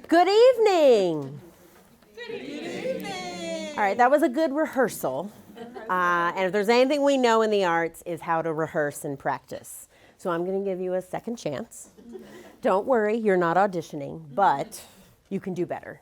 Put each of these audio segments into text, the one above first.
Good evening. Good evening. All right, that was a good rehearsal. And if there's anything we know in the arts is how to rehearse and practice. So I'm going to give you a second chance. Don't worry, you're not auditioning, but you can do better.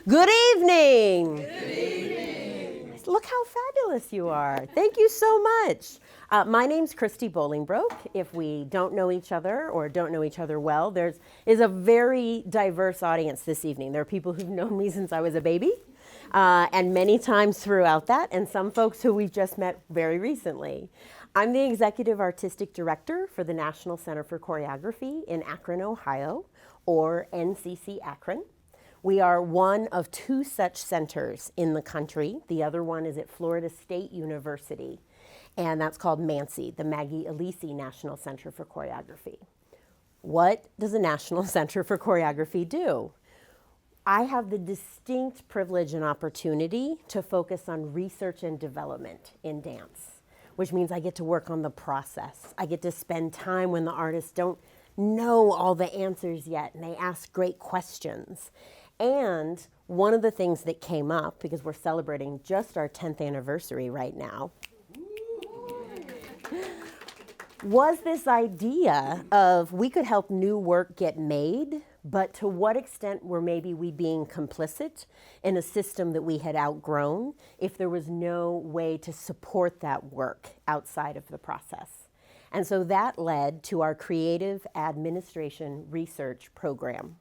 Good evening. Good evening. Look how fabulous you are. Thank you so much. My name's Christy Bolingbroke. If we don't know each other or don't know each other well, there is a very diverse audience this evening. There are people who've known me since I was a baby, and many times throughout that, and some folks who we've just met very recently. I'm the Executive Artistic Director for the National Center for Choreography in Akron, Ohio, or NCCAkron. We are one of two such centers in the country. The other one is at Florida State University, and that's called MANCI, the Maggie Alisi National Center for Choreography. What does a National Center for Choreography do? I have the distinct privilege and opportunity to focus on research and development in dance, which means I get to work on the process. I get to spend time when the artists don't know all the answers yet, and they ask great questions. And one of the things that came up, because we're celebrating just our 10th anniversary right now, was this idea of we could help new work get made, but to what extent were maybe we being complicit in a system that we had outgrown if there was no way to support that work outside of the process? And so that led to our Creative Administration Research Program.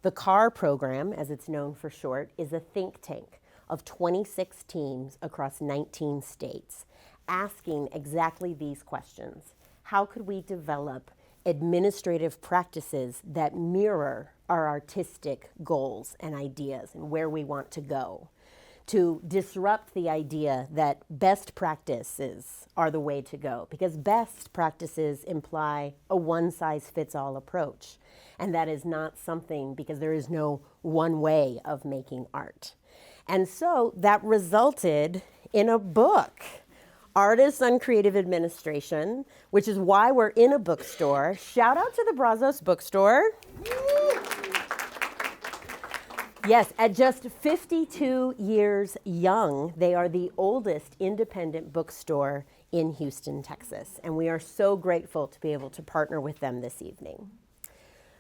The CAR program, as it's known for short, is a think tank of 26 teams across 19 states asking exactly these questions. How could we develop administrative practices that mirror our artistic goals and ideas and where we want to go? To disrupt the idea that best practices are the way to go, because best practices imply a one-size-fits-all approach. And that is not something, because there is no one way of making art. And so that resulted in a book, Artists on Creative Administration, which is why we're in a bookstore. Shout out to the Brazos Bookstore. Yes, at just 52 years young, they are the oldest independent bookstore in Houston, Texas. And we are so grateful to be able to partner with them this evening.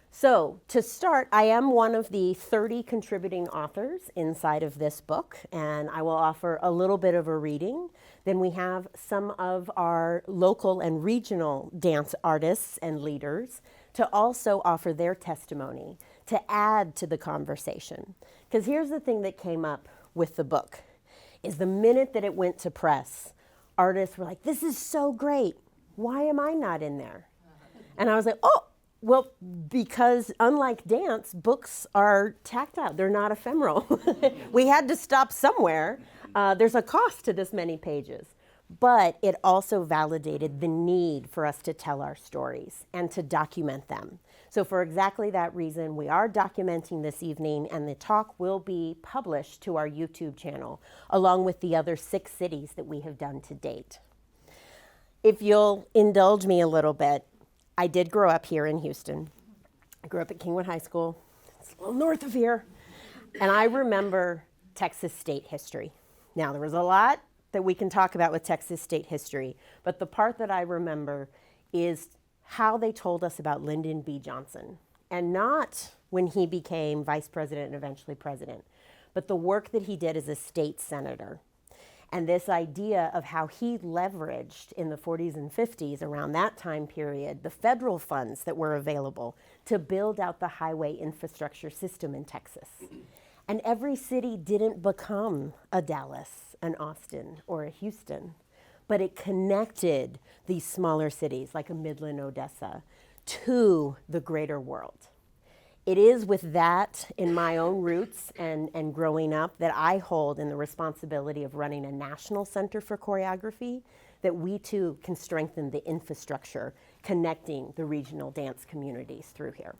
So to start, I am one of the 30 contributing authors inside of this book, and I will offer a little bit of a reading. Then we have some of our local and regional dance artists and leaders to also offer their testimony, to add to the conversation. Because here's the thing that came up with the book, is the minute that it went to press, artists were like, this is so great. Why am I not in there? And I was like, oh, well, because unlike dance, books are tactile. They're not ephemeral. We had to stop somewhere. There's a cost to this many pages. But it also validated the need for us to tell our stories and to document them. So for exactly that reason, we are documenting this evening, and the talk will be published to our YouTube channel, along with the other 6 cities that we have done to date. If you'll indulge me a little bit, I did grow up here in Houston. I grew up at Kingwood High School. It's a little north of here. And I remember Texas state history. Now, there was a lot that we can talk about with Texas state history, but the part that I remember is how they told us about Lyndon B. Johnson, and not when he became vice president and eventually president, but the work that he did as a state senator. And this idea of how he leveraged in the 40s and 50s, around that time period, the federal funds that were available to build out the highway infrastructure system in Texas. And every city didn't become a Dallas, an Austin, or a Houston, but it connected these smaller cities like a Midland, Odessa, to the greater world. It is with that in my own roots and growing up that I hold in the responsibility of running a national center for choreography, that we too can strengthen the infrastructure connecting the regional dance communities through here.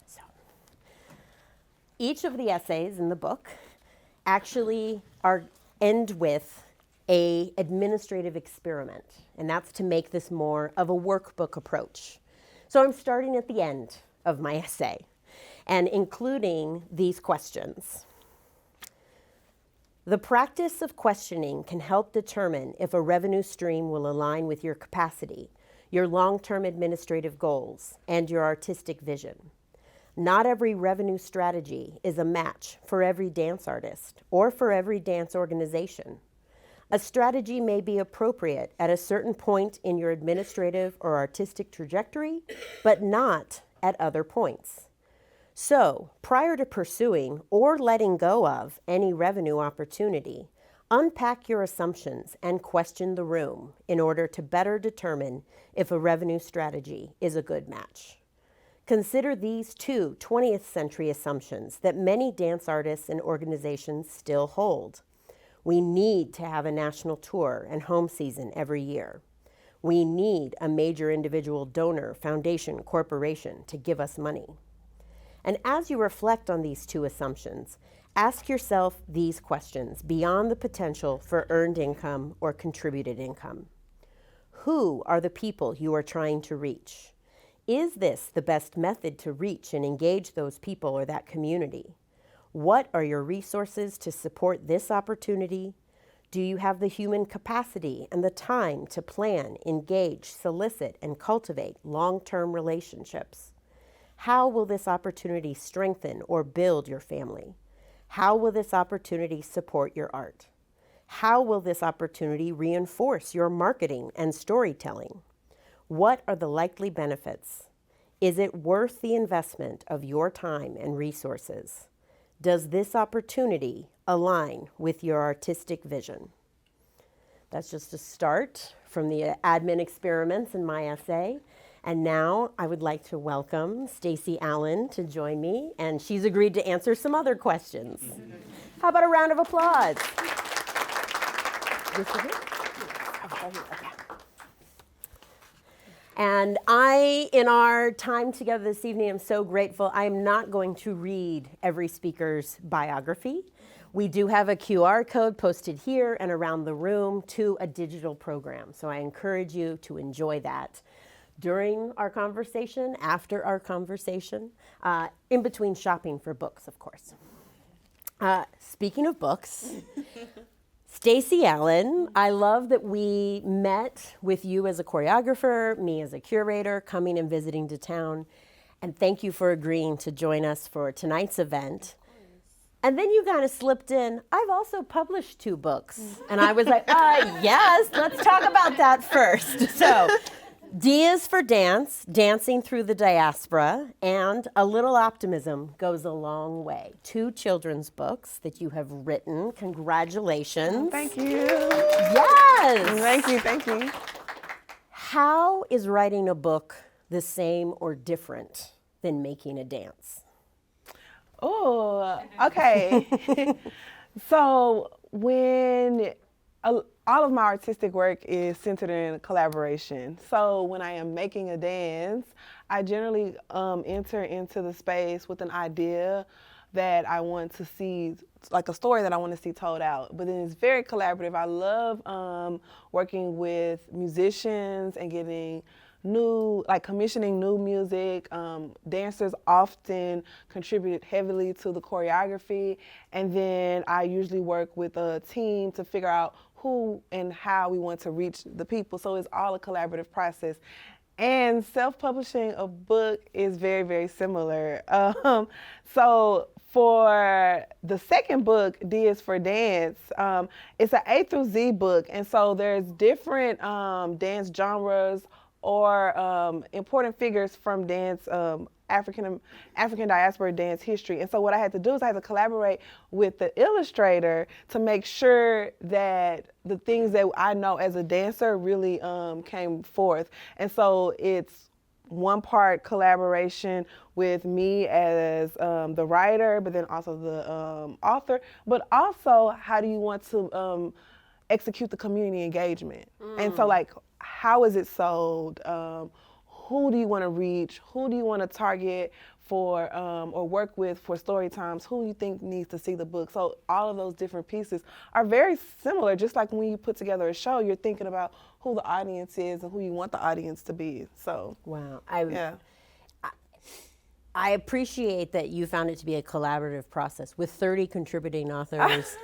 So, each of the essays in the book actually end with an administrative experiment, and that's to make this more of a workbook approach. So I'm starting at the end of my essay. and including these questions. The practice of questioning can help determine if a revenue stream will align with your capacity, your long-term administrative goals, and your artistic vision. Not every revenue strategy is a match for every dance artist or for every dance organization. A strategy may be appropriate at a certain point in your administrative or artistic trajectory, but not at other points. So, prior to pursuing or letting go of any revenue opportunity, unpack your assumptions and question the room in order to better determine if a revenue strategy is a good match. Consider these two 20th century assumptions that many dance artists and organizations still hold. We need to have a national tour and home season every year. We need a major individual donor, foundation, corporation to give us money. And as you reflect on these two assumptions, ask yourself these questions beyond the potential for earned income or contributed income. Who are the people you are trying to reach? Is this the best method to reach and engage those people or that community? What are your resources to support this opportunity? Do you have the human capacity and the time to plan, engage, solicit, and cultivate long-term relationships? How will this opportunity strengthen or build your family? How will this opportunity support your art? How will this opportunity reinforce your marketing and storytelling? What are the likely benefits? Is it worth the investment of your time and resources? Does this opportunity align with your artistic vision? That's just a start from the admin experiments in my essay. And now I would like to welcome Stacy Allen to join me, and she's agreed to answer some other questions. How about a round of applause? And in our time together this evening, I'm so grateful. I am not going to read every speaker's biography. We do have a QR code posted here and around the room to a digital program. So I encourage you to enjoy that during our conversation, after our conversation, in between shopping for books, of course. Speaking of books, Stacy Allen, I love that we met with you as a choreographer, me as a curator, coming and visiting to town. And thank you for agreeing to join us for tonight's event. And then you kind of slipped in, I've also published 2 books. And I was like, yes, let's talk about that first. So, D is for dance, dancing through the diaspora, and A Little Optimism Goes a Long Way. 2 children's books that you have written. Congratulations. Thank you. Yes. Thank you. How is writing a book the same or different than making a dance? Oh, okay. So when all of my artistic work is centered in collaboration. So when I am making a dance, I generally enter into the space with an idea that I want to see, like a story that I want to see told out. But then it's very collaborative. I love working with musicians and getting commissioning new music. Dancers often contribute heavily to the choreography. And then I usually work with a team to figure out who and how we want to reach the people. So it's all a collaborative process. And self-publishing a book is very, very similar. So for the second book, D is for Dance, it's an A through Z book. And so there's different dance genres or important figures from dance, African diaspora dance history. And so what I had to do is I had to collaborate with the illustrator to make sure that the things that I know as a dancer really came forth. And so it's one part collaboration with me as the writer, but then also the author, but also how do you want to execute the community engagement? And so how is it sold? Who do you want to reach? Who do you want to target for or work with for story times? Who you think needs to see the book? So all of those different pieces are very similar. Just like when you put together a show, you're thinking about who the audience is and who you want the audience to be. So wow, I appreciate that you found it to be a collaborative process with 30 contributing authors.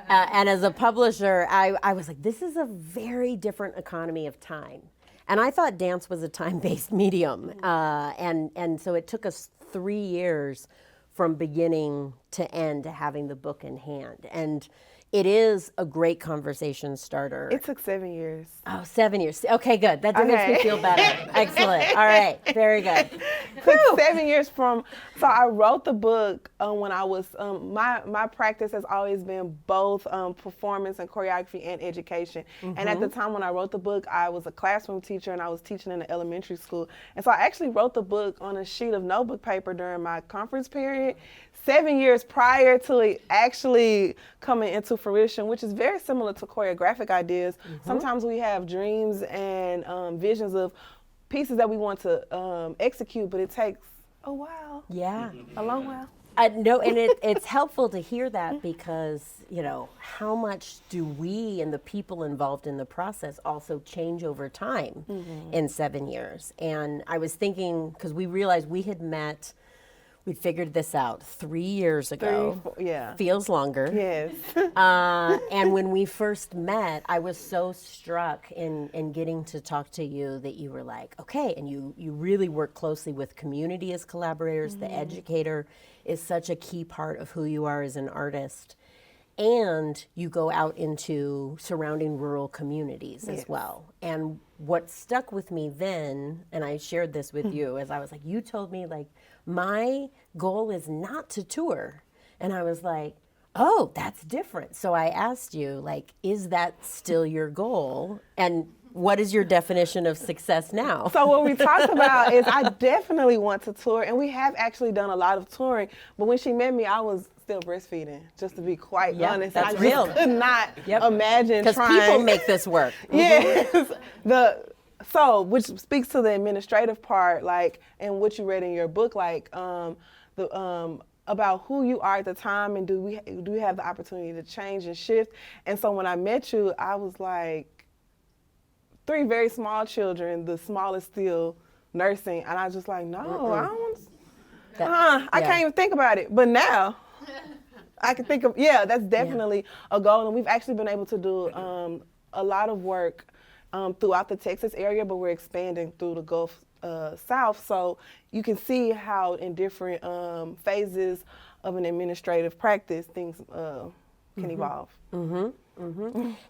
And as a publisher, I was like, this is a very different economy of time. And I thought dance was a time-based medium. And so it took us 3 years from beginning to end to having the book in hand. And it is a great conversation starter. It took 7 years. Oh, 7 years. Okay, good. That makes me feel better. Excellent. All right. Very good. It took 7 years so I wrote the book when I was, my practice has always been both performance and choreography and education. And at the time when I wrote the book, I was a classroom teacher and I was teaching in an elementary school. And so I actually wrote the book on a sheet of notebook paper during my conference period, 7 years prior to it actually coming into fruition, which is very similar to choreographic ideas. Sometimes we have dreams and visions of pieces that we want to execute, but it takes a while. Yeah. A long while. No, and it's helpful to hear that because, you know, how much do we and the people involved in the process also change over time in 7 years? And I was thinking, because we realized we had met, we figured this out 3 years ago. 3, 4, yeah. Feels longer. Yes. And when we first met, I was so struck in getting to talk to you that you were like, okay, and you really work closely with community as collaborators. The educator is such a key part of who you are as an artist. And you go out into surrounding rural communities as well. And what stuck with me then, and I shared this with you, as I was like, you told me, like, my goal is not to tour. And I was like, oh, that's different. So I asked you, like, is that still your goal? And what is your definition of success now? So what we talked about is I definitely want to tour, and we have actually done a lot of touring. But when she met me, I was still breastfeeding, just to be quite honest. That's I real. just could not imagine Because trying. people make this work. Yes. Which speaks to the administrative part, like, and what you read in your book, like, about who you are at the time, and do we have the opportunity to change and shift. And so when I met you, I was like, 3 very small children, the smallest still nursing, and I was just like, no, I don't want to, I can't even think about it. But now I can think of, that's definitely a goal. And we've actually been able to do a lot of work throughout the Texas area, but we're expanding through the Gulf South. So you can see how in different phases of an administrative practice, things can evolve.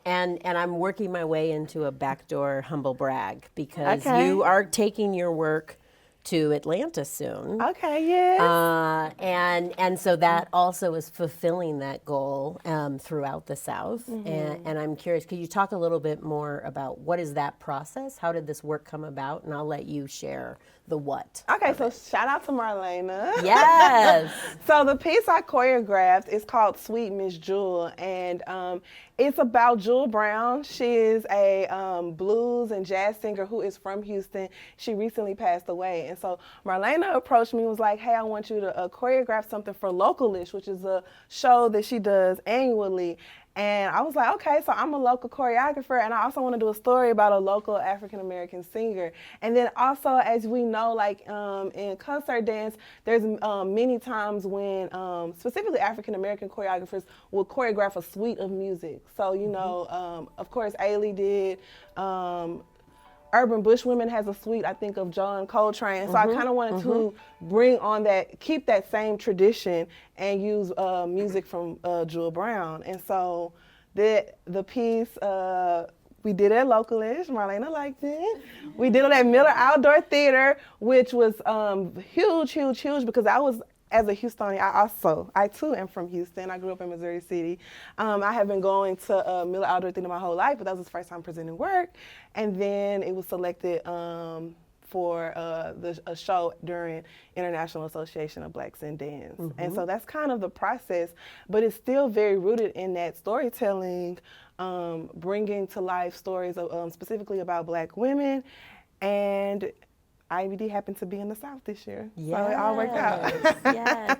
And I'm working my way into a backdoor humble brag because you are taking your work to Atlanta soon. Okay, yes. And so that also is fulfilling that goal throughout the South. And I'm curious, could you talk a little bit more about what is that process? How did this work come about? And I'll let you share the what. Okay, so shout out to Marlana. Yes. So the piece I choreographed is called Sweet Miss Jewel, and it's about Jewel Brown. She is a blues and jazz singer who is from Houston. She recently passed away, and so Marlana approached me and was like, hey, I want you to choreograph something for Localish, which is a show that she does annually. And I was like, okay, so I'm a local choreographer, and I also want to do a story about a local African-American singer. And then also, as we know, like in concert dance, there's many times when specifically African-American choreographers will choreograph a suite of music. So, you know, of course, Ailey did. Urban Bush Women has a suite, I think, of John Coltrane. So I kind of wanted to bring on that, keep that same tradition and use music from Jewel Brown. And so the piece, we did it at Localish. Marlana liked it. We did it at Miller Outdoor Theater, which was huge because I was, as a Houstonian, I too am from Houston. I grew up in Missouri City. I have been going to Miller Outdoor Theater my whole life, but that was the first time presenting work. And then it was selected for a show during International Association of Blacks in Dance. And so that's kind of the process, but it's still very rooted in that storytelling, bringing to life stories of, specifically about Black women. And IBD happened to be in the South this year, so it all worked out. Yes.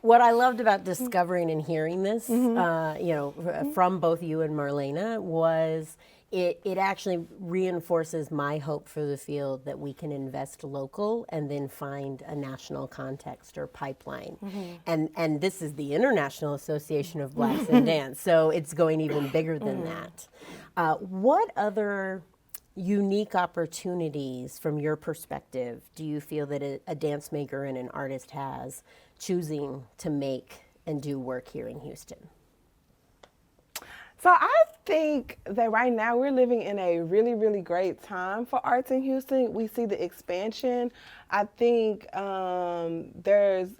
What I loved about discovering and hearing this, you know, from both you and Marlana was it actually reinforces my hope for the field that we can invest local and then find a national context or pipeline. And this is the International Association of Blacks in Dance, so it's going even bigger than that. What other unique opportunities from your perspective do you feel that a dance maker and an artist has choosing to make and do work here in Houston? So I think that right now we're living in a really, really great time for arts in Houston. We see the expansion. I think there's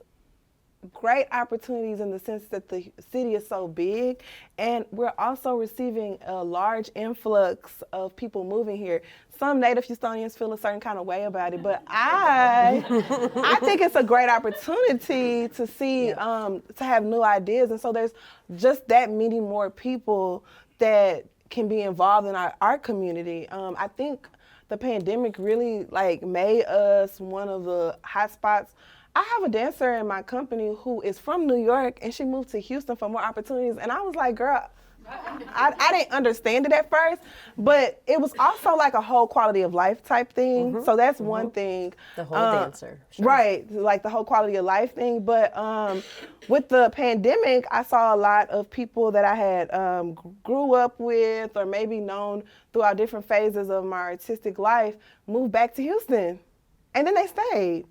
great opportunities in the sense that the city is so big, and we're also receiving a large influx of people moving here. Some native Houstonians feel a certain kind of way about it, but I think it's a great opportunity to see, to have new ideas. And so there's just that many more people that can be involved in our art community. I think the pandemic really made us one of the hot spots. I have a dancer in my company who is from New York, and she moved to Houston for more opportunities. And I was like, girl, I didn't understand it at first, but it was also like a whole quality of life type thing. So that's one thing. The whole dancer. Sure. Right, like the whole quality of life thing. But with the pandemic, I saw a lot of people that I had grew up with or maybe known throughout different phases of my artistic life move back to Houston. And then they stayed.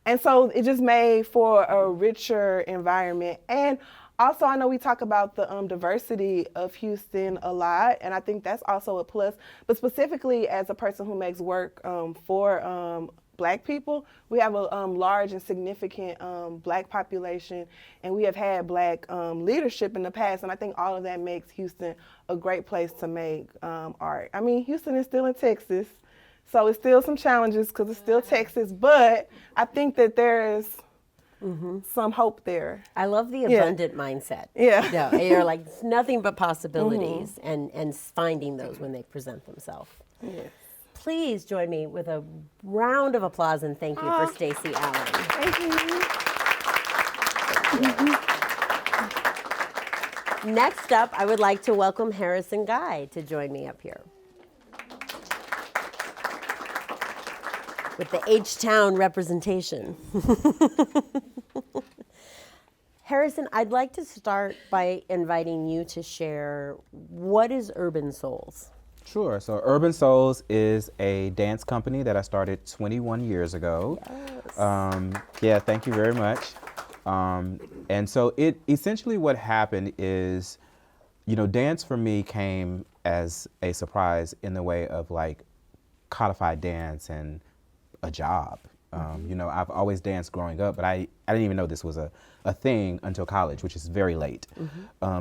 And so it just made for a richer environment. And also, I know we talk about the diversity of Houston a lot, and I think that's also a plus. But specifically as a person who makes work for Black people, we have a large and significant Black population, and we have had Black leadership in the past, and I think all of that makes Houston a great place to make art. I mean, Houston is still in Texas, so it's still some challenges because it's still Texas, but I think that there's some hope there. I love the abundant mindset. Yeah. No, you're like, it's nothing but possibilities and finding those when they present themselves. Yes. Please join me with a round of applause and thank you for Stacy Allen. Thank you. Next up, I would like to welcome Harrison Guy to join me up here. With the H-Town representation. Harrison, I'd like to start by inviting you to share what is Urban Souls? Sure. So Urban Souls is a dance company that I started 21 years ago. Yes. Thank you very much. And so it essentially what happened is, dance for me came as a surprise in the way of codified dance and a job. I've always danced growing up, but I didn't even know this was a thing until college, which is very late.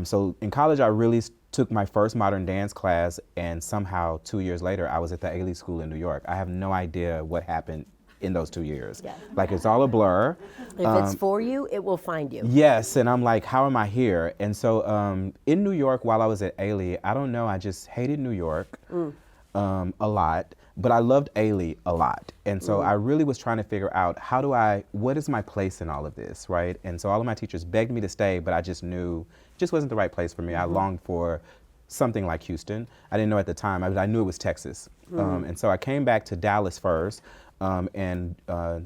So in college, I really took my first modern dance class, and somehow 2 years later, I was at the AOCA school in New York. I have no idea what happened in those 2 years. Yeah. It's all a blur. If it's for you, it will find you. Yes, and I'm like, how am I here? And so in New York, while I was at AOCA, I don't know, I just hated New York a lot. But I loved Ailey a lot. And so I really was trying to figure out what is my place in all of this, right? And so all of my teachers begged me to stay, but I just knew it just wasn't the right place for me. I longed for something like Houston. I didn't know at the time, I knew it was Texas. And so I came back to Dallas first and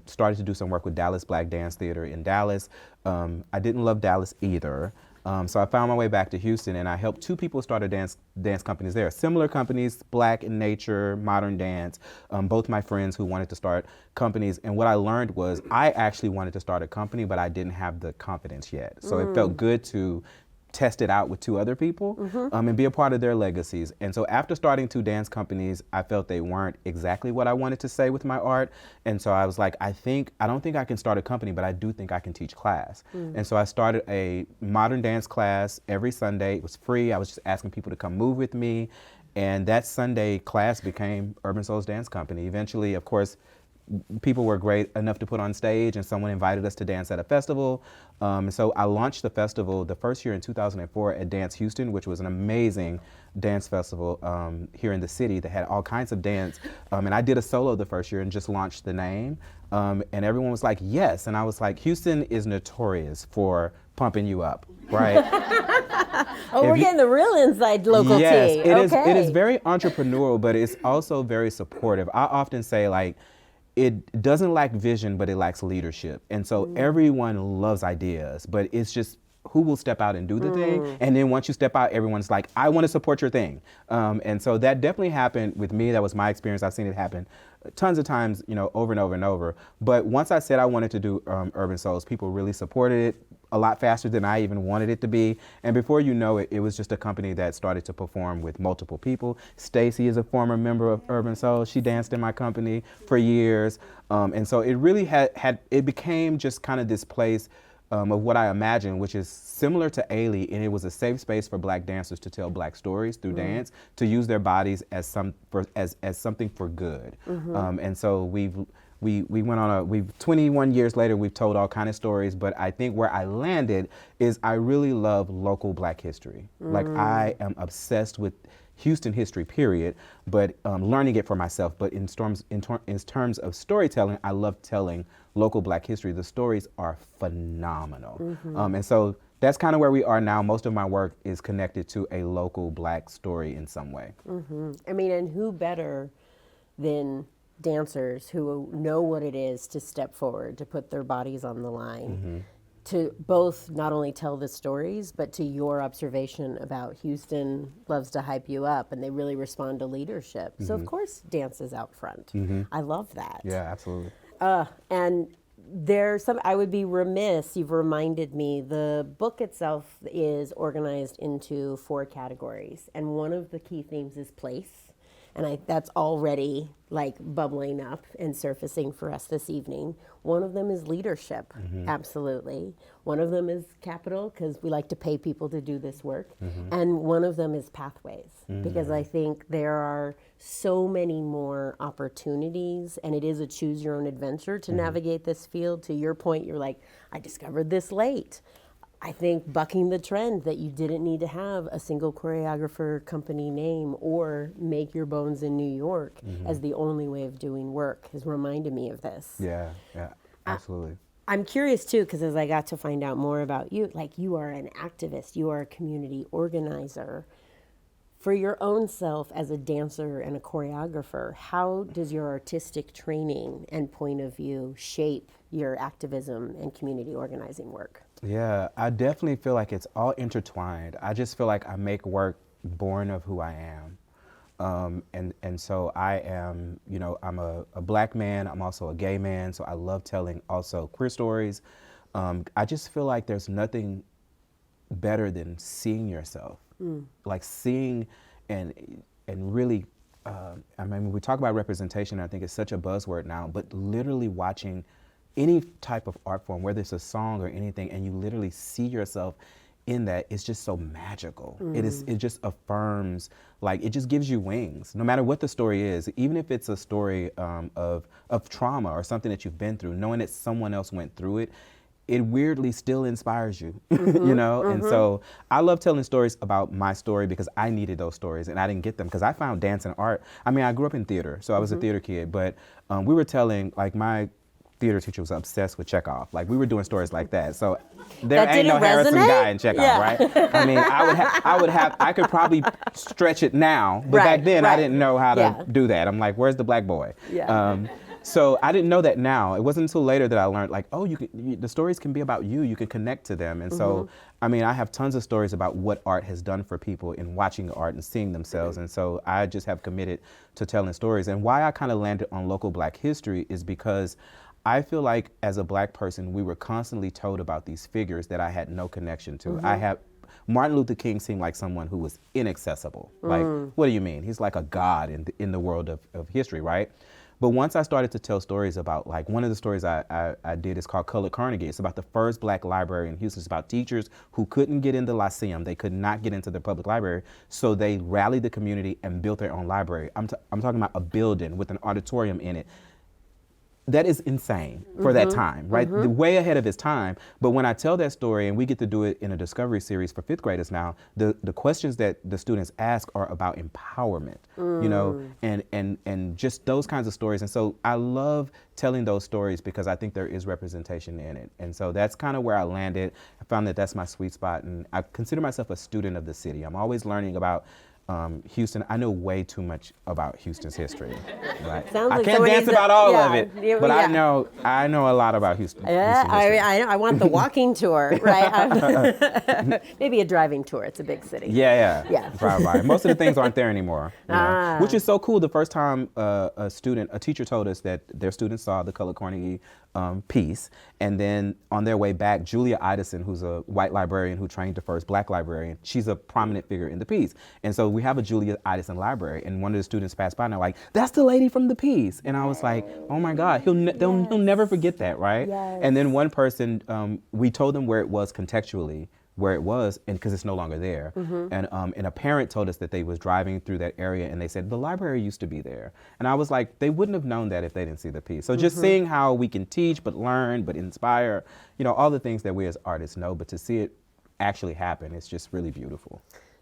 started to do some work with Dallas Black Dance Theater in Dallas. I didn't love Dallas either. So I found my way back to Houston, and I helped two people start dance companies there. Similar companies, Black in Nature, Modern Dance, both my friends who wanted to start companies. And what I learned was I actually wanted to start a company, but I didn't have the confidence yet. So it felt good to test it out with two other people and be a part of their legacies. And so after starting two dance companies, I felt they weren't exactly what I wanted to say with my art. And so I was like, I don't think I can start a company, but I do think I can teach class. And so I started a modern dance class every Sunday. It was free. I was just asking people to come move with me. And that Sunday class became Urban Souls Dance Company. Eventually, of course, people were great enough to put on stage, and someone invited us to dance at a festival. So I launched the festival the first year in 2004 at Dance Houston, which was an amazing dance festival here in the city that had all kinds of dance. And I did a solo the first year and just launched the name. And everyone was like, yes. And I was like, Houston is notorious for pumping you up, right? Oh, we're getting the real inside local yes, tea. Yes, Okay. it is very entrepreneurial, but it's also very supportive. I often say, like, it doesn't lack vision, but it lacks leadership. And so everyone loves ideas, but it's just who will step out and do the thing. And then once you step out, everyone's like, I want to support your thing. And so that definitely happened with me. That was my experience. I've seen it happen tons of times, you know, over and over and over. But once I said I wanted to do Urban Souls, people really supported it a lot faster than I even wanted it to be. And before you know it, it was just a company that started to perform with multiple people. Stacy is a former member of Urban Souls. She danced in my company for years. And so it really it became just kind of this place of what I imagined, which is similar to Ailey, and it was a safe space for Black dancers to tell Black stories through dance, to use their bodies as something for good. And so we went on 21 years later, we've told all kind of stories, but I think where I landed is I really love local Black history. Like, I am obsessed with Houston history, period, but learning it for myself. But in terms of storytelling, I love telling local Black history. The stories are phenomenal. And so that's kind of where we are now. Most of my work is connected to a local Black story in some way. I mean, and who better than dancers who know what it is to step forward, to put their bodies on the line, to both not only tell the stories, but to your observation about Houston loves to hype you up, and they really respond to leadership. So of course dance is out front. I love that. Yeah, absolutely. And there's some, I would be remiss, you've reminded me, the book itself is organized into 4 categories, and one of the key themes is place. And that's already like bubbling up and surfacing for us this evening. One of them is leadership, absolutely. One of them is capital, because we like to pay people to do this work. And one of them is pathways, because I think there are so many more opportunities, and it is a choose your own adventure to navigate this field. To your point, you're like, I discovered this late. I think bucking the trend that you didn't need to have a single choreographer company name or make your bones in New York as the only way of doing work has reminded me of this. Yeah, absolutely. I'm curious too, because as I got to find out more about you, like, you are an activist, you are a community organizer. For your own self as a dancer and a choreographer, how does your artistic training and point of view shape your activism and community organizing work? Yeah, I definitely feel like it's all intertwined. I just feel like I make work born of who I am. And so I am, you know, I'm a Black man, I'm also a gay man, so I love telling also queer stories. I just feel like there's nothing better than seeing yourself. Like seeing and really, I mean, we talk about representation, I think it's such a buzzword now, but literally watching any type of art form, whether it's a song or anything, and you literally see yourself in that, it's just so magical. It just affirms, like, it just gives you wings, no matter what the story is. Even if it's a story of trauma or something that you've been through, knowing that someone else went through it, it weirdly still inspires you, you know? And so I love telling stories about my story because I needed those stories and I didn't get them because I found dance and art. I mean, I grew up in theater, so I was a theater kid, but we were telling, like, my theater teacher was obsessed with Chekhov. Like, we were doing stories like that. So there That ain't no didn't Harrison resonate? guy in Chekhov, Yeah. right? I mean, I could probably stretch it now, but back then I didn't know how to do that. I'm like, where's the Black boy? So I didn't know that now. It wasn't until later that I learned, like, oh, the stories can be about you. You can connect to them. And so, I mean, I have tons of stories about what art has done for people in watching art and seeing themselves. And so I just have committed to telling stories. And why I kind of landed on local Black history is because I feel like as a Black person, we were constantly told about these figures that I had no connection to. Martin Luther King seemed like someone who was inaccessible. Like, what do you mean? He's like a god in the world of history, right? But once I started to tell stories about, like, one of the stories I did is called Colored Carnegie. It's about the first Black library in Houston. It's about teachers who couldn't get into Lyceum. They could not get into the public library. So they rallied the community and built their own library. I'm talking about a building with an auditorium in it. that is insane for that time, right? The way ahead of his time. But when I tell that story, and we get to do it in a discovery series for 5th graders now, the questions that the students ask are about empowerment, you know, and just those kinds of stories. And so I love telling those stories because I think there is representation in it. And so that's kind of where I landed. I found that that's my sweet spot, and I consider myself a student of the city. I'm always learning about Houston. I know way too much about Houston's history. Right? Sounds I like can't dance about all of it, but yeah. I know a lot about Houston. Yeah, Houston history. I want the walking tour, right? Maybe a driving tour. It's a big city. Yeah. Drive by. Most of the things aren't there anymore, you know? Which is so cool. The first time a teacher told us that their students saw the Color Carnegie piece, and then on their way back, Julia Idison, who's a white librarian who trained the first black librarian, she's a prominent figure in the piece. And so we have a Julia Idison library, and one of the students passed by and they're like, "That's the lady from the piece." And I was like, "Oh my God, he'll never forget that, right?" Yes. And then one person, we told them where it was contextually, where it was, and because it's no longer there. And a parent told us that they was driving through that area and they said the library used to be there. And I was like, they wouldn't have known that if they didn't see the piece. So just seeing how we can teach but learn but inspire, you know, all the things that we as artists know, but to see it actually happen, it's just really beautiful.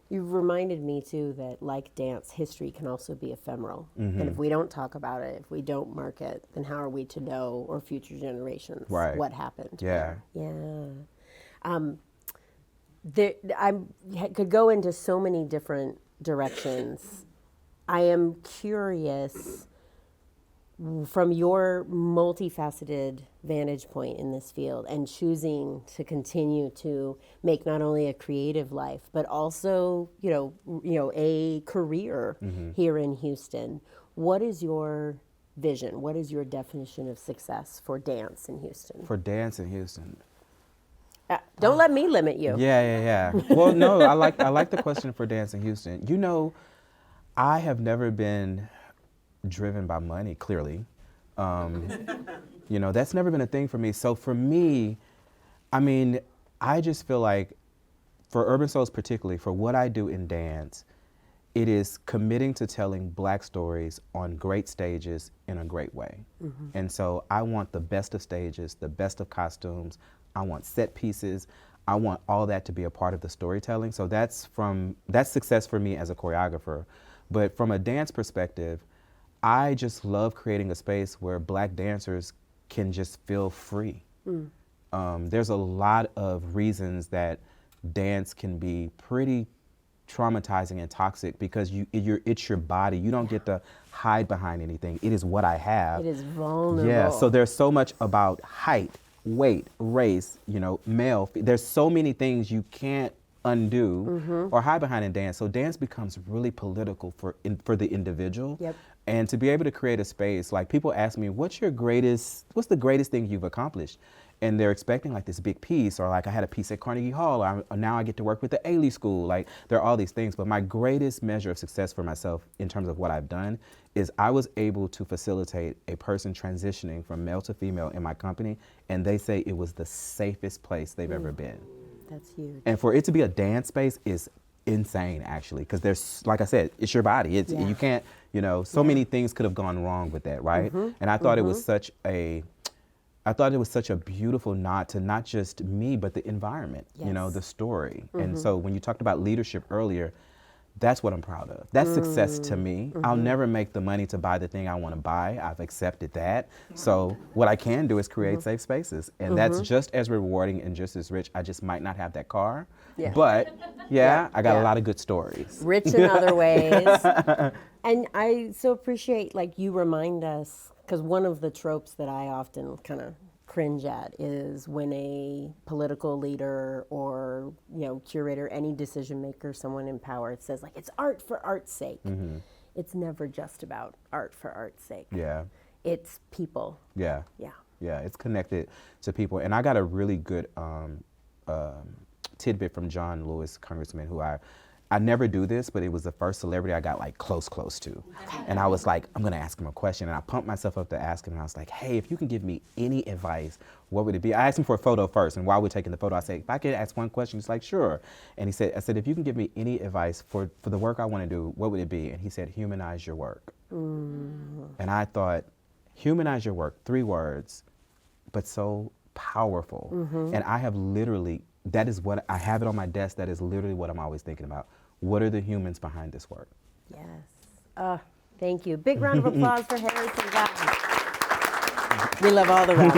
You reminded me too that, like dance, history can also be ephemeral. And if we don't talk about it, if we don't mark it, then how are we to know, or future generations, what happened? Yeah. I could go into so many different directions. I am curious, from your multifaceted vantage point in this field and choosing to continue to make not only a creative life, but also, you know, a career here in Houston. What is your vision? What is your definition of success for dance in Houston? For dance in Houston. Don't let me limit you. Yeah. Well, no, I like the question for dance in Houston. You know, I have never been driven by money, clearly. You know, that's never been a thing for me. So for me, I mean, I just feel like, for Urban Souls particularly, for what I do in dance, it is committing to telling Black stories on great stages in a great way. And so I want the best of stages, the best of costumes. I want set pieces. I want all that to be a part of the storytelling. So that's success for me as a choreographer. But from a dance perspective, I just love creating a space where Black dancers can just feel free. There's a lot of reasons that dance can be pretty traumatizing and toxic because it's your body. You don't get to hide behind anything. It is what I have. It is vulnerable. Yeah, so there's so much about height, weight, race, you know, male. There's so many things you can't undo or hide behind in dance. So dance becomes really political for the individual. And to be able to create a space, like people ask me, what's the greatest thing you've accomplished? And they're expecting like this big piece, or like I had a piece at Carnegie Hall, or now I get to work with the Ailey School. Like there are all these things, but my greatest measure of success for myself in terms of what I've done is I was able to facilitate a person transitioning from male to female in my company, and they say it was the safest place they've ever been. That's huge. And for it to be a dance space is insane, actually, because there's, like I said, it's your body. You can't, you know, so many things could have gone wrong with that, right? And I thought it was such a beautiful nod to not just me, but the environment, you know, the story. And so when you talked about leadership earlier, that's what I'm proud of. That's success to me. I'll never make the money to buy the thing I want to buy. I've accepted that. So what I can do is create safe spaces. And that's just as rewarding and just as rich. I just might not have that car. But I got a lot of good stories. Rich in other ways. And I so appreciate, like, you remind us, because one of the tropes that I often kind of cringe at is when a political leader or, you know, curator, any decision maker, someone in power, says like, it's art for art's sake. It's never just about art for art's sake. It's people. Yeah, it's connected to people. And I got a really good tidbit from John Lewis, Congressman, who I never do this, but it was the first celebrity I got like close to. And I was like, I'm gonna ask him a question. And I pumped myself up to ask him. And I was like, hey, if you can give me any advice, what would it be? I asked him for a photo first. And while we're taking the photo, I said, if I could ask one question, he's like, sure. And I said, if you can give me any advice for the work I wanna do, what would it be? And he said, humanize your work. And I thought, humanize your work, 3 words, but so powerful. And I have literally, that is what, I have it on my desk, that is literally what I'm always thinking about. What are the humans behind this work? Yes. Thank you. Big round of applause for Harrison Gotton. We love all the rounds.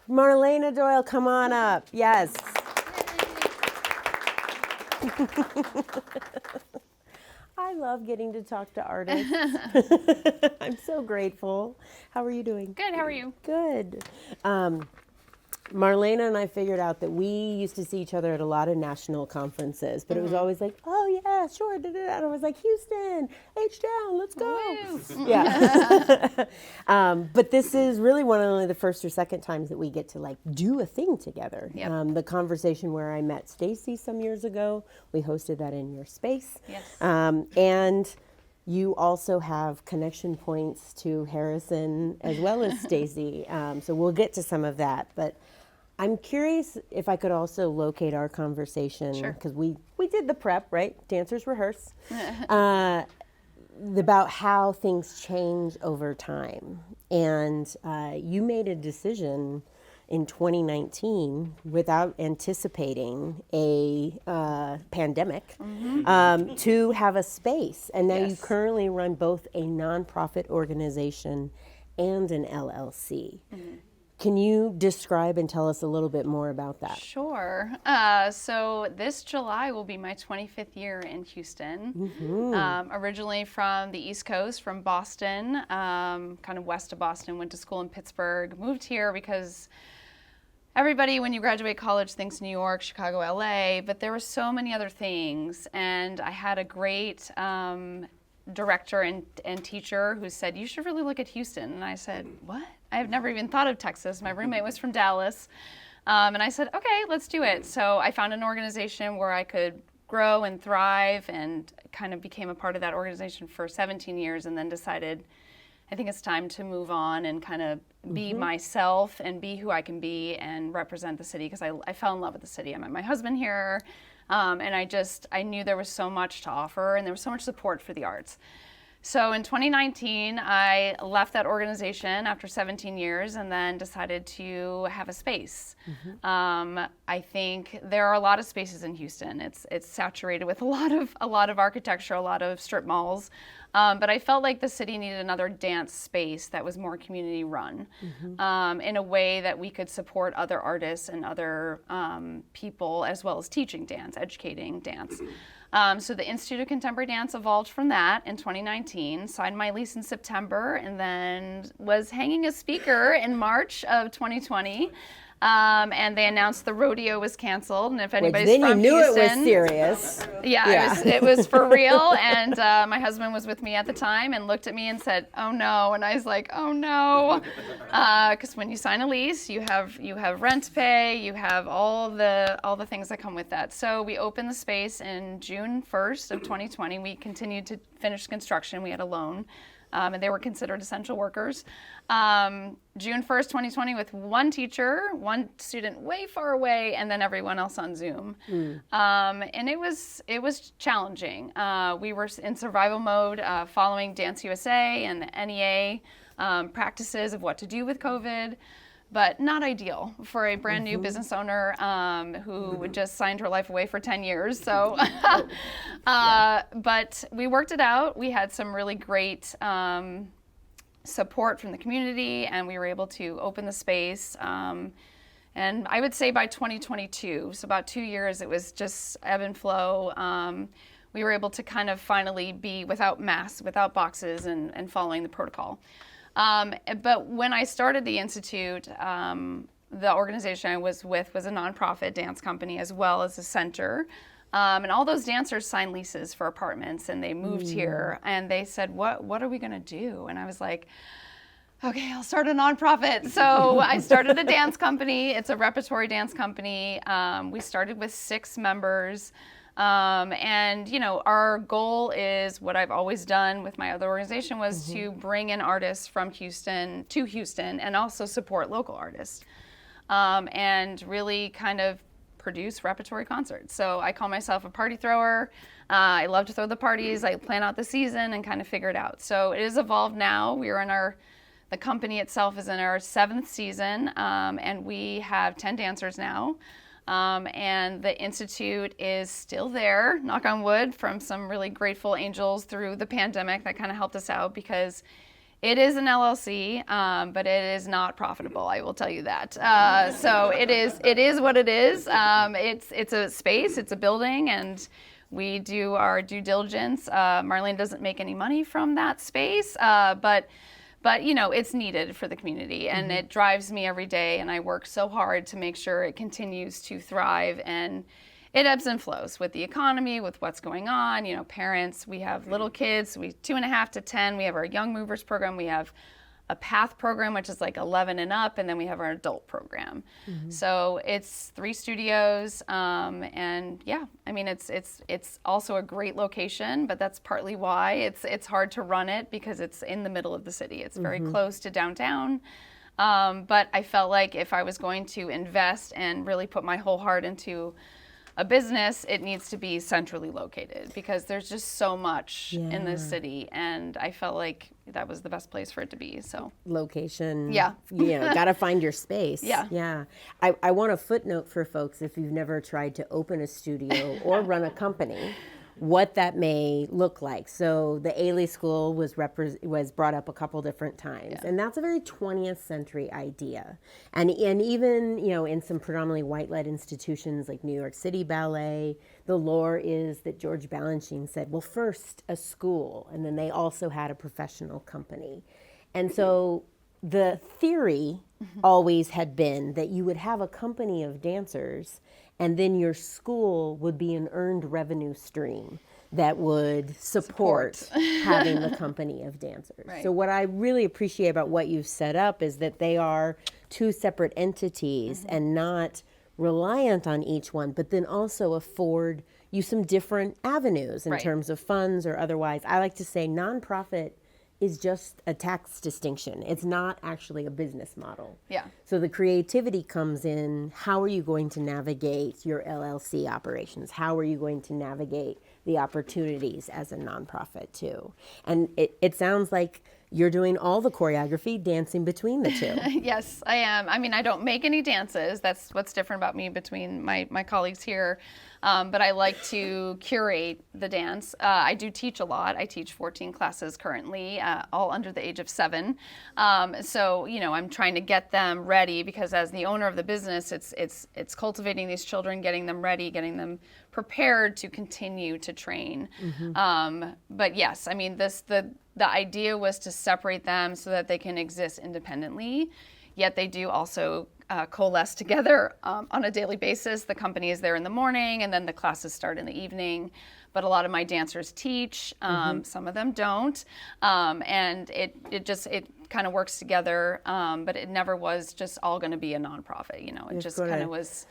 Marlana Doyle, come on up. Yes. I love getting to talk to artists. I'm so grateful. How are you doing? Good, how are you? Good. Marlana and I figured out that we used to see each other at a lot of national conferences, but it was always like, oh yeah, sure, da, da, da. And I was like, Houston, H-Town, let's go. Yeah. But this is really one of only the first or second times that we get to like do a thing together. Yep. The conversation where I met Stacy some years ago, we hosted that in your space. Yes. And you also have connection points to Harrison as well as Stacy. So we'll get to some of that, but I'm curious if I could also locate our conversation, Sure. because we did the prep, right? Dancers rehearse, about how things change over time. And you made a decision in 2019 without anticipating a pandemic to have a space. And now you Yes. currently run both a nonprofit organization and an LLC. Can you describe and tell us a little bit more about that? Sure. So this July will be my 25th year in Houston. Originally from the East Coast, from Boston, kind of west of Boston, went to school in Pittsburgh, moved here because everybody, when you graduate college, thinks New York, Chicago, LA, but there were so many other things. And I had a great director and teacher who said, you should really look at Houston. And I said, what? I have never even thought of Texas. My roommate was from Dallas. And I said, okay, let's do it. So I found an organization where I could grow and thrive, and kind of became a part of that organization for 17 years, and then decided I think it's time to move on and kind of be myself and be who I can be and represent the city, because I fell in love with the city. I met my husband here, and I knew there was so much to offer, and there was so much support for the arts. So in 2019, I left that organization after 17 years and then decided to have a space. I think there are a lot of spaces in Houston. It's saturated with a lot of architecture, a lot of strip malls. But I felt like the city needed another dance space that was more community run, in a way that we could support other artists and other people, as well as teaching dance, educating dance. So the Institute of Contemporary Dance evolved from that in 2019, signed my lease in September, and then was hanging a speaker in March of 2020. And they announced the rodeo was canceled, and if anybody's then from you knew Houston, it was serious. Yeah. It was for real. And my husband was with me at the time and looked at me and said, "Oh no!" And I was like, "Oh no," because when you sign a lease, you have rent to pay, you have all the things that come with that. So we opened the space in June 1st of 2020. We continued to finish construction. We had a loan. And they were considered essential workers. June 1st, 2020, with one teacher, one student way far away, and then everyone else on Zoom. And it was challenging. We were in survival mode, following Dance USA and the NEA practices of what to do with COVID. But not ideal for a brand new business owner who just signed her life away for 10 years. So, but we worked it out. We had some really great support from the community, and we were able to open the space. And I would say by 2022, so about 2 years, it was just ebb and flow. We were able to kind of finally be without masks, without boxes, and following the protocol. But when I started the Institute, the organization I was with was a nonprofit dance company as well as a center. And all those dancers signed leases for apartments, and they moved here, and they said, what are we going to do? And I was like, okay, I'll start a nonprofit. So I started a dance company. It's a repertory dance company. We started with 6 members. And our goal is what I've always done with my other organization was to bring in artists from Houston to Houston and also support local artists. And really kind of produce repertory concerts. So I call myself a party thrower. I love to throw the parties. I plan out the season and kind of figure it out. So it is evolved now. The company itself is in our 7th season, and we have 10 dancers now. And the Institute is still there, knock on wood, from some really grateful angels through the pandemic that kind of helped us out, because it is an LLC, but it is not profitable, I will tell you that. So it is what it is. It's a space, it's a building, and we do our due diligence. Marlana doesn't make any money from that space, but you know, it's needed for the community, and it drives me every day, and I work so hard to make sure it continues to thrive. And it ebbs and flows with the economy, with what's going on. You know, parents, we have little kids, 2.5 to 10. We have our Young Movers program. We have a PATH program, which is like 11 and up, and then we have our adult program. So it's 3 studios, and yeah, I mean, it's also a great location, but that's partly why it's hard to run it, because it's in the middle of the city. It's very close to downtown. But I felt like if I was going to invest and really put my whole heart into a business, it needs to be centrally located, because there's just so much in this city, and I felt like that was the best place for it to be. So location, yeah, got to find your space. Yeah. I want a footnote for folks, if you've never tried to open a studio or run a company, what that may look like. So the Ailey School was brought up a couple different times, and that's a very 20th century idea. And even, you know, in some predominantly white-led institutions like New York City Ballet, the lore is that George Balanchine said, well, first a school, and then they also had a professional company. And so the theory always had been that you would have a company of dancers, and then your school would be an earned revenue stream that would support having the company of dancers. Right. So what I really appreciate about what you've set up is that they are 2 separate entities and not reliant on each one, but then also afford you some different avenues in terms of funds or otherwise. I like to say nonprofit is just a tax distinction. It's not actually a business model. Yeah. So the creativity comes in, how are you going to navigate your LLC operations? How are you going to navigate the opportunities as a nonprofit too? And it sounds like you're doing all the choreography, dancing between the 2. Yes, I am. I mean, I don't make any dances. That's what's different about me between my colleagues here. But I like to curate the dance. I do teach a lot. I teach 14 classes currently, all under the age of 7. So, you know, I'm trying to get them ready, because as the owner of the business, it's cultivating these children, getting them ready, getting them prepared to continue to train. But yes, I mean, the idea was to separate them so that they can exist independently, yet they do also coalesce together on a daily basis. The company is there in the morning, and then the classes start in the evening. But a lot of my dancers teach, some of them don't, and it kind of works together. But it never was just all going to be a nonprofit, you know. It just kind of was.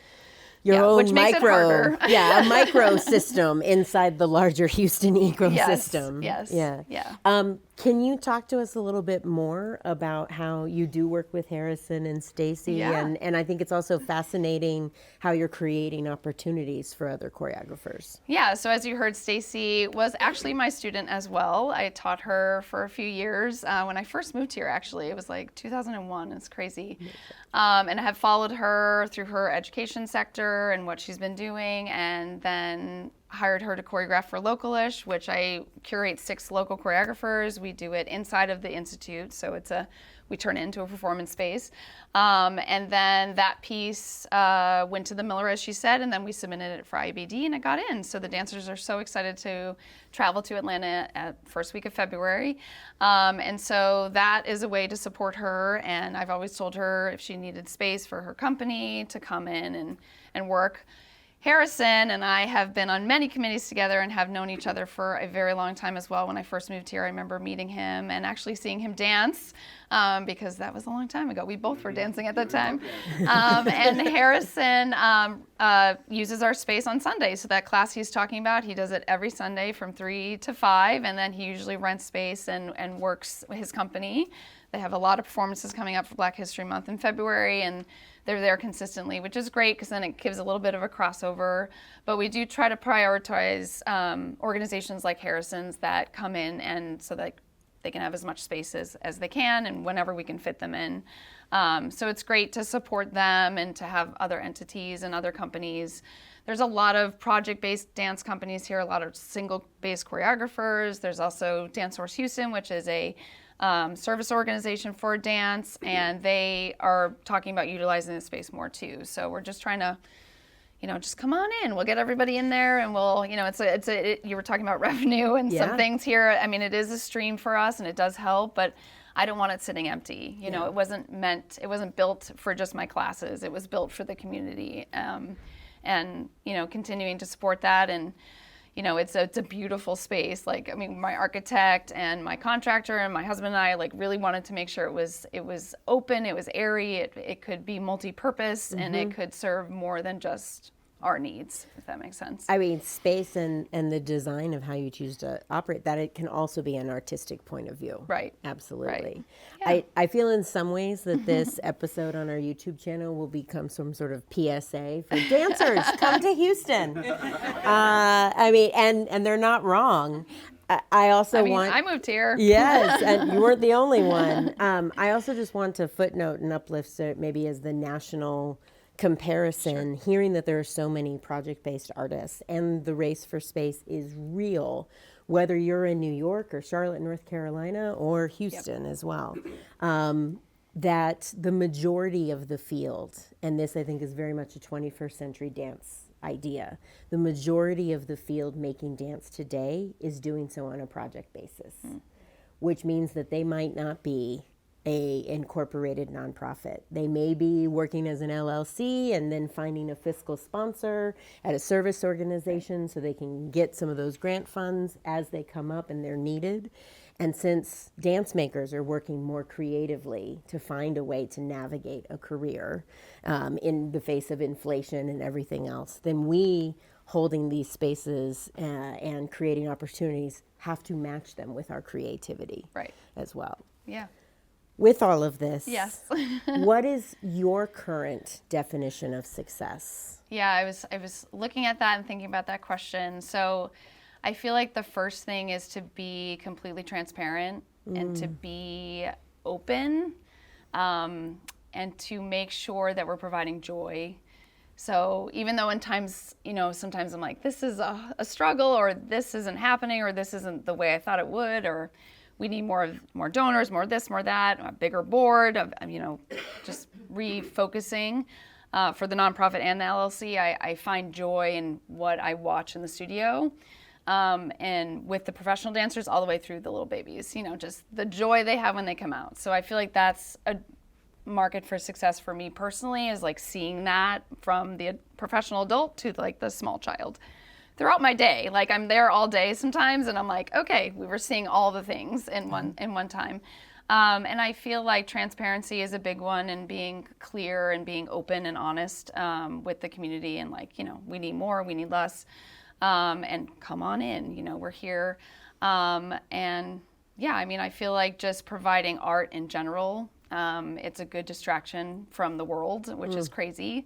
Your own which makes it harder. a micro system inside the larger Houston ecosystem. Yes. Yeah. Can you talk to us a little bit more about how you do work with Harrison and Stacy? Yeah. And I think it's also fascinating how you're creating opportunities for other choreographers. Yeah, so as you heard, Stacy was actually my student as well. I taught her for a few years. When I first moved here, actually, it was like 2001. It's crazy. And I have followed her through her education sector and what she's been doing, and then hired her to choreograph for Localish, which I curate 6 local choreographers. We do it inside of the Institute, so we turn it into a performance space. And then that piece went to the Miller, as she said, and then we submitted it for IBD, and it got in. So the dancers are so excited to travel to Atlanta at first week of February. And so that is a way to support her, and I've always told her if she needed space for her company to come in and work. Harrison and I have been on many committees together and have known each other for a very long time as well. When I first moved here, I remember meeting him and actually seeing him dance, because that was a long time ago. We both were dancing at that time. And Harrison uses our space on Sundays. So that class he's talking about, he does it every Sunday from 3 to 5, and then he usually rents space and works his company. They have a lot of performances coming up for Black History Month in February, and they're there consistently, which is great because then it gives a little bit of a crossover. But we do try to prioritize organizations like Harrison's that come in and so that they can have as much space as they can and whenever we can fit them in. So it's great to support them and to have other entities and other companies. There's a lot of project-based dance companies here, a lot of single-based choreographers. There's also Dance Source Houston, which is a service organization for dance, and they are talking about utilizing the space more too. So we're just trying to, just come on in. We'll get everybody in there, and we'll, you were talking about revenue and some things here. I mean, it is a stream for us, and it does help, but I don't want it sitting empty. It wasn't built for just my classes. It was built for the community, and continuing to support that. And it's a beautiful space. My architect and my contractor and my husband and I really wanted to make sure it was open, it was airy, it could be multi-purpose, and it could serve more than just our needs, if that makes sense. I mean, space and the design of how you choose to operate, that it can also be an artistic point of view. Right. Absolutely. Right. Yeah. I feel in some ways that this episode on our YouTube channel will become some sort of PSA for dancers. Come to Houston. And they're not wrong. I moved here. Yes, and you weren't the only one. I also just want to footnote and uplift so maybe as the national comparison, hearing that there are so many project-based artists and the race for space is real, whether you're in New York or Charlotte, North Carolina, or Houston as well. That the majority of the field, and this I think is very much a 21st century dance idea, the majority of the field making dance today is doing so on a project basis, which means that they might not be a incorporated nonprofit. They may be working as an LLC and then finding a fiscal sponsor at a service organization so they can get some of those grant funds as they come up and they're needed. And since dance makers are working more creatively to find a way to navigate a career in the face of inflation and everything else, then we holding these spaces and creating opportunities have to match them with our creativity as well. Yeah. With all of this, yes. What is your current definition of success? Yeah, I was looking at that and thinking about that question. So I feel like the first thing is to be completely transparent and to be open and to make sure that we're providing joy. So even though in times, sometimes I'm like, this is a struggle, or this isn't happening, or this isn't the way I thought it would, or we need more donors, more this, more that, a bigger board, just refocusing. For the nonprofit and the LLC, I find joy in what I watch in the studio. And with the professional dancers all the way through the little babies, just the joy they have when they come out. So I feel like that's a market for success for me personally, is seeing that from the professional adult to the small child. Throughout my day, I'm there all day sometimes, and I'm like, okay, we were seeing all the things in one time. And I feel like transparency is a big one, and being clear and being open and honest with the community, and we need more, we need less, and come on in, we're here. And yeah, I feel like just providing art in general, it's a good distraction from the world, which is crazy.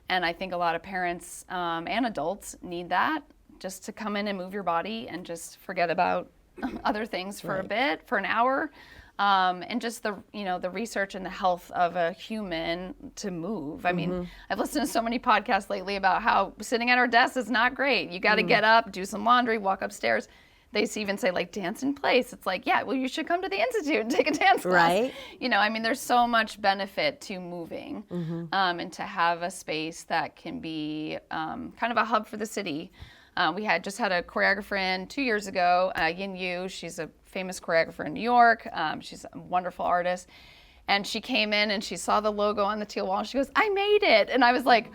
And I think a lot of parents and adults need that, just to come in and move your body and just forget about other things for a bit, for an hour. And just the research and the health of a human to move. I mean, I've listened to so many podcasts lately about how sitting at our desk is not great. You got to get up, do some laundry, walk upstairs. They even say dance in place. It's you should come to the Institute and take a dance class. Right. There's so much benefit to moving and to have a space that can be kind of a hub for the city. We had a choreographer in 2 years ago, Yin Yu. She's a famous choreographer in New York. She's a wonderful artist. And she came in and she saw the logo on the teal wall. And she goes, I made it. And I was like,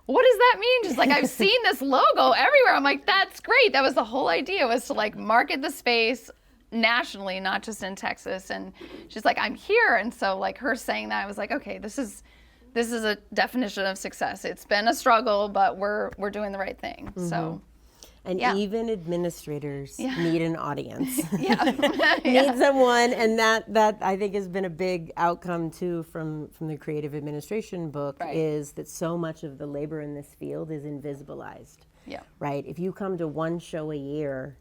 what does that mean? She's like, I've seen this logo everywhere. I'm like, that's great. That was the whole idea, was to market the space nationally, not just in Texas. And she's like, I'm here. And so her saying that, I was like, okay, this is a definition of success. It's been a struggle, but we're doing the right thing. So. And Yeah. even administrators Yeah. need an audience. Yeah. Need someone, and that I think has been a big outcome too from the creative administration book, Right. is that so much of the labor in this field is invisibilized. Yeah. Right? If you come to one show a year,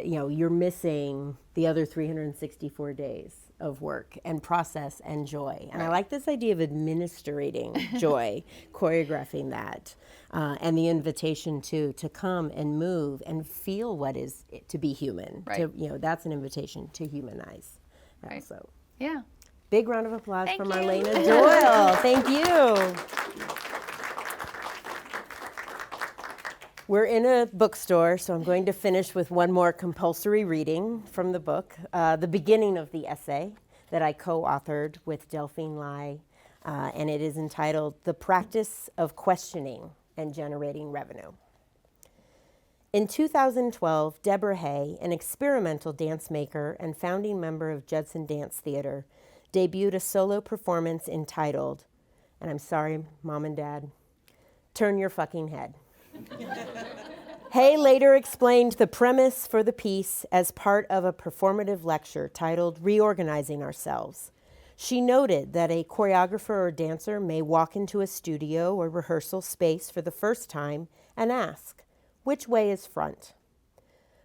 you're missing the other 364 days of work and process and joy. And I like this idea of administrating joy, choreographing that, and the invitation to come and move and feel what is it to be human. Right. That's an invitation to humanize. Right. So, Yeah. big round of applause Thank for you. Marlana Doyle. Thank you. We're in a bookstore, so I'm going to finish with one more compulsory reading from the book, the beginning of the essay that I co-authored with Delphine Lai, and it is entitled The Practice of Questioning and Generating Revenue. In 2012, Deborah Hay, an experimental dance maker and founding member of Judson Dance Theater, debuted a solo performance entitled, and I'm sorry, Mom and Dad, Turn Your Fucking Head. Hay later explained the premise for the piece as part of a performative lecture titled Reorganizing Ourselves. She noted that a choreographer or dancer may walk into a studio or rehearsal space for the first time and ask, which way is front?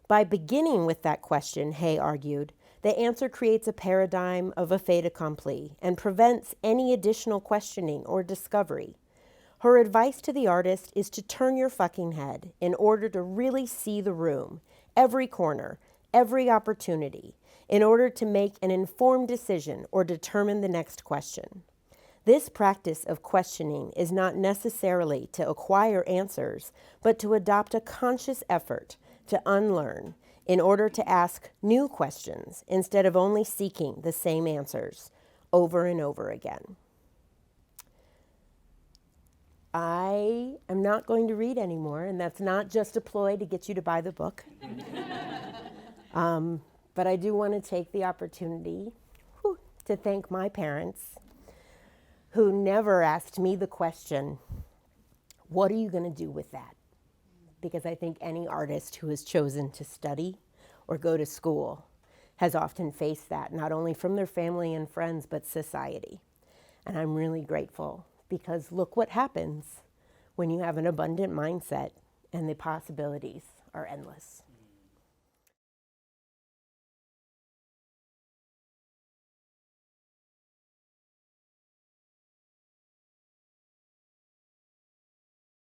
By beginning with that question, Hay argued, the answer creates a paradigm of a fait accompli and prevents any additional questioning or discovery. Her advice to the artist is to turn your fucking head in order to really see the room, every corner, every opportunity, in order to make an informed decision or determine the next question. This practice of questioning is not necessarily to acquire answers, but to adopt a conscious effort to unlearn in order to ask new questions instead of only seeking the same answers over and over again. I am not going to read anymore, and that's not just a ploy to get you to buy the book. But I do want to take the opportunity to thank my parents, who never asked me the question, what are you going to do with that? Because I think any artist who has chosen to study or go to school has often faced that, not only from their family and friends, but society. And I'm really grateful, because look what happens when you have an abundant mindset and the possibilities are endless.